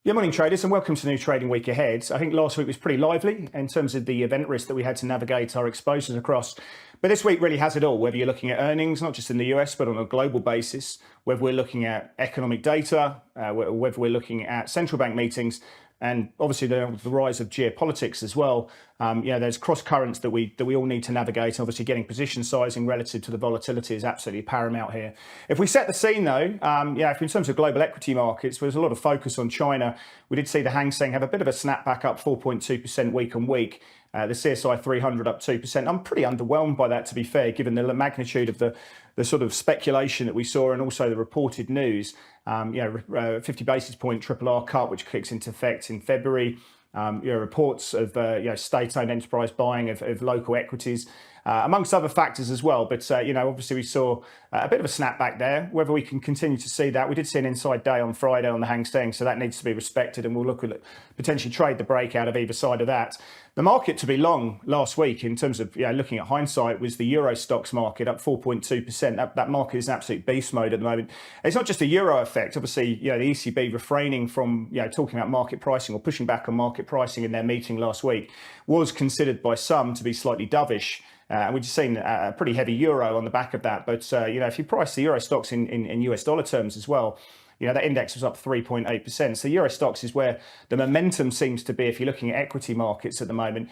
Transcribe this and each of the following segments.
Good morning, traders, and welcome to the new trading week ahead. I think last week was pretty lively in terms of the event risk that we had to navigate our exposures across. But this week really has it all, whether you're looking at earnings, not just in the US, but on a global basis, whether we're looking at economic data, whether we're looking at central bank meetings, and obviously the rise of geopolitics as well. There's cross currents that we all need to navigate. Obviously, getting position sizing relative to the volatility is absolutely paramount here. If we set the scene, though, if in terms of global equity markets, there's a lot of focus on China. We did see the Hang Seng have a bit of a snapback up 4.2% week on week. The CSI 300 up 2%. I'm pretty underwhelmed by that, to be fair, given the magnitude of the sort of speculation that we saw and also the reported news. 50 basis point triple R cut, which kicks into effect in February. Reports of state-owned enterprise buying of local equities, amongst other factors as well. But obviously we saw a bit of a snapback there. Whether we can continue to see that, we did see an inside day on Friday on the Hang Seng, so that needs to be respected, and we'll look at potentially trade the breakout of either side of that. The market to be long last week, in terms of looking at hindsight, was the Euro Stoxx market up 4.2%. That market is in absolute beast mode at the moment. It's not just a euro effect. Obviously, the ECB refraining from talking about market pricing or pushing back on market pricing in their meeting last week was considered by some to be slightly dovish. And we've just seen a pretty heavy euro on the back of that. But, if you price the Euro Stoxx in US dollar terms as well, that index was up 3.8%. So Euro Stoxx is where the momentum seems to be if you're looking at equity markets at the moment.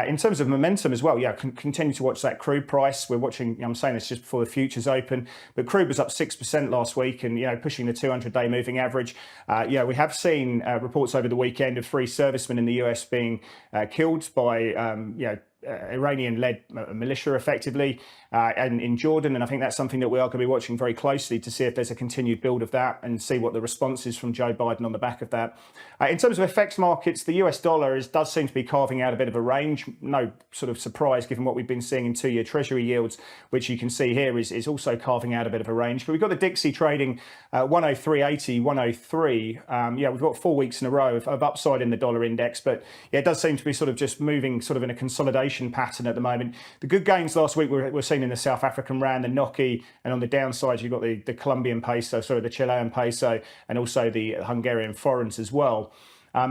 In terms of momentum as well, continue to watch that crude price. We're watching, I'm saying this just before the futures open, but crude was up 6% last week and, pushing the 200-day moving average. We have seen reports over the weekend of 3 servicemen in the US being killed by, Iranian-led militia, effectively, and in Jordan, and I think that's something that we are going to be watching very closely to see if there's a continued build of that and see what the response is from Joe Biden on the back of that. In terms of FX markets, the US dollar does seem to be carving out a bit of a range. No sort of surprise given what we've been seeing in 2-year Treasury yields, which you can see here is also carving out a bit of a range. But we've got the Dixie trading 103.80, 103. We've got 4 weeks in a row of upside in the dollar index, but it does seem to be sort of just moving sort of in a consolidation pattern at the moment. The good gains last week we're seeing in the South African rand, the Noki, and on the downside you've got the Colombian peso, the Chilean peso, and also the Hungarian forints as well.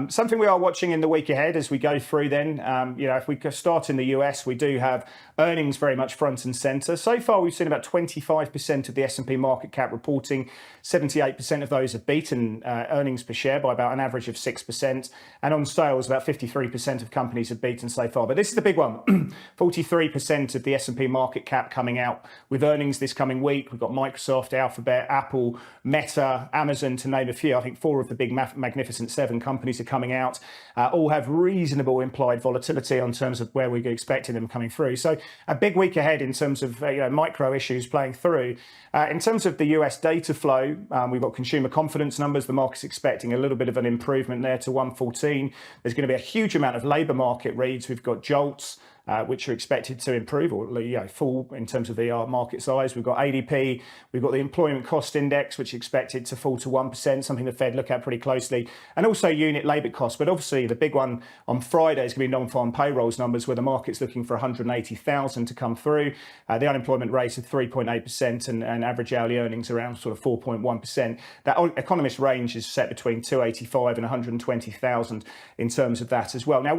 Something we are watching in the week ahead as we go through then, if we start in the US, we do have earnings very much front and center. So far, we've seen about 25% of the S&P market cap reporting. 78% of those have beaten earnings per share by about an average of 6%. And on sales, about 53% of companies have beaten so far. But this is the big one. 43% of the S&P market cap coming out with earnings this coming week. We've got Microsoft, Alphabet, Apple, Meta, Amazon, to name a few. I think 4 of the big Magnificent 7 companies are coming out, all have reasonable implied volatility in terms of where we're expecting them coming through. So a big week ahead in terms of micro issues playing through. In terms of the US data flow, we've got consumer confidence numbers. The market's expecting a little bit of an improvement there to 114. There's going to be a huge amount of labour market reads. We've got JOLTS, which are expected to improve or fall in terms of the market size. We've got ADP, we've got the employment cost index, which is expected to fall to 1%, something the Fed look at pretty closely, and also unit labour costs. But obviously the big one on Friday is going to be non-farm payrolls numbers, where the market's looking for 180,000 to come through. The unemployment rate of 3.8% and average hourly earnings around sort of 4.1%. That economist range is set between 285 and 120,000 in terms of that as well. Now,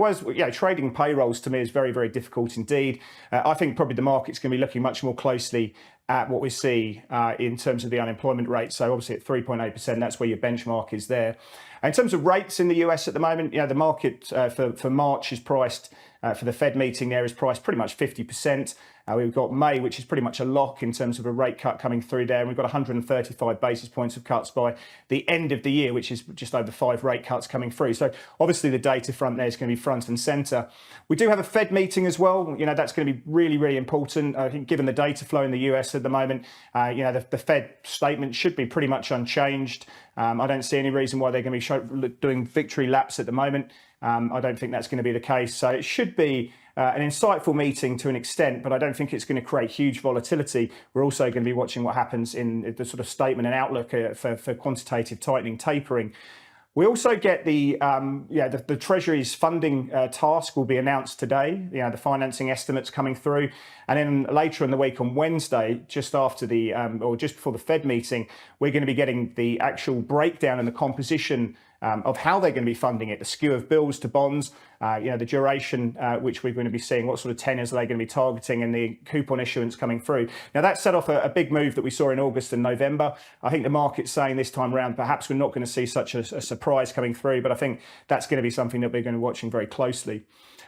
trading payrolls to me is very, very difficult indeed. I think probably the market's going to be looking much more closely at what we see in terms of the unemployment rate. So obviously at 3.8%, that's where your benchmark is there. In terms of rates in the US at the moment, the market for March is priced, for the Fed meeting there is priced pretty much 50%. We've got May, which is pretty much a lock in terms of a rate cut coming through there. And we've got 135 basis points of cuts by the end of the year, which is just over 5 rate cuts coming through. So obviously the data front there is going to be front and center. We do have a Fed meeting as well. That's going to be really, really important. I think given the data flow in the US at the moment, the Fed statement should be pretty much unchanged. I don't see any reason why they're going to be doing victory laps at the moment. I don't think that's going to be the case. So it should be an insightful meeting to an extent, but I don't think it's going to create huge volatility. We're also going to be watching what happens in the sort of statement and outlook for quantitative tightening tapering. We also get the Treasury's funding task will be announced today. The financing estimates coming through, and then later in the week on Wednesday, just after or just before the Fed meeting, we're going to be getting the actual breakdown and the composition of how they're going to be funding it, the skew of bills to bonds, the duration which we're going to be seeing, what sort of tenors are they going to be targeting, and the coupon issuance coming through. Now that set off a big move that we saw in August and November. I think the market's saying this time around perhaps we're not going to see such a surprise coming through, but I think that's going to be something that we're going to be watching very closely.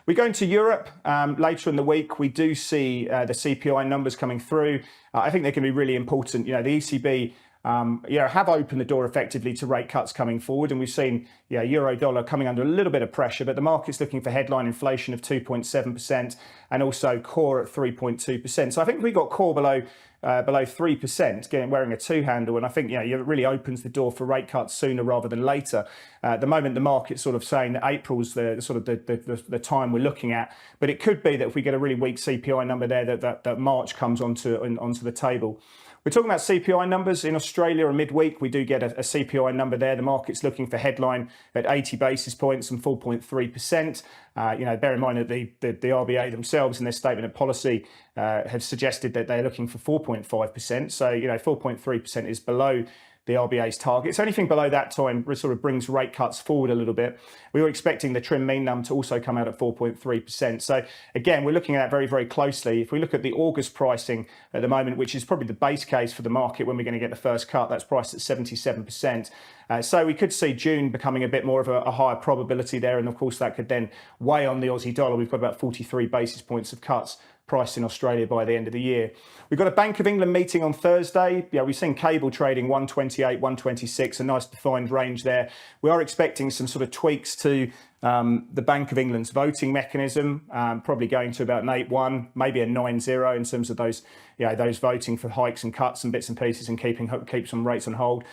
We go into Europe later in the week. We do see the CPI numbers coming through. I think they're going to be really important. The ECB have opened the door effectively to rate cuts coming forward, and we've seen euro dollar coming under a little bit of pressure, but the market's looking for headline inflation of 2.7% and also core at 3.2%. So I think we got core below 3%, wearing a two handle, and I think it really opens the door for rate cuts sooner rather than later. At the moment, the market's sort of saying that April's the time we're looking at, but it could be that if we get a really weak CPI number there, that March comes onto the table. We're talking about CPI numbers in Australia. A midweek, we do get a CPI number there. The market's looking for headline at 80 basis points and 4.3%. Bear in mind that the RBA themselves in their statement of policy have suggested that they're looking for 4.5%. So 4.3% is below the RBA's target. So anything below that time sort of brings rate cuts forward a little bit. We were expecting the trim mean num to also come out at 4.3%. So again, we're looking at that very, very closely. If we look at the August pricing at the moment, which is probably the base case for the market when we're going to get the first cut, that's priced at 77%. So we could see June becoming a bit more of a higher probability there. And of course, that could then weigh on the Aussie dollar. We've got about 43 basis points of cuts priced in Australia by the end of the year. We've got a Bank of England meeting on Thursday. We've seen cable trading 128, 126, a nice defined range there. We are expecting some sort of tweaks to the Bank of England's voting mechanism, probably going to about an 8-1, maybe a 9-0 in terms of those voting for hikes and cuts and bits and pieces and keep some rates on hold.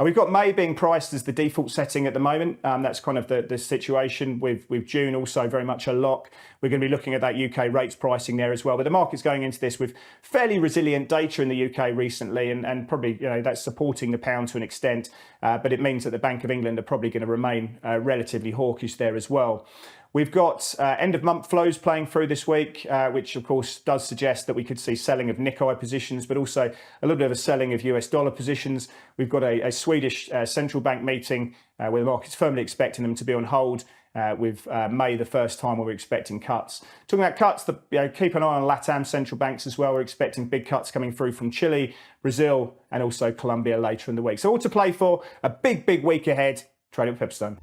We've got May being priced as the default setting at the moment. That's kind of the situation with June also very much a lock. We're going to be looking at that UK rates pricing there as well. But the market's going into this with fairly resilient data in the UK recently, and probably that's supporting the pound to an extent. But it means that the Bank of England are probably going to remain relatively hawkish there as well. We've got end of month flows playing through this week, which of course does suggest that we could see selling of Nikkei positions, but also a little bit of a selling of US dollar positions. We've got a Swedish central bank meeting where the market's firmly expecting them to be on hold, with May the first time where we're expecting cuts. Talking about cuts, keep an eye on LATAM central banks as well. We're expecting big cuts coming through from Chile, Brazil, and also Colombia later in the week. So all to play for. A big, big week ahead. Trade with Pepperstone.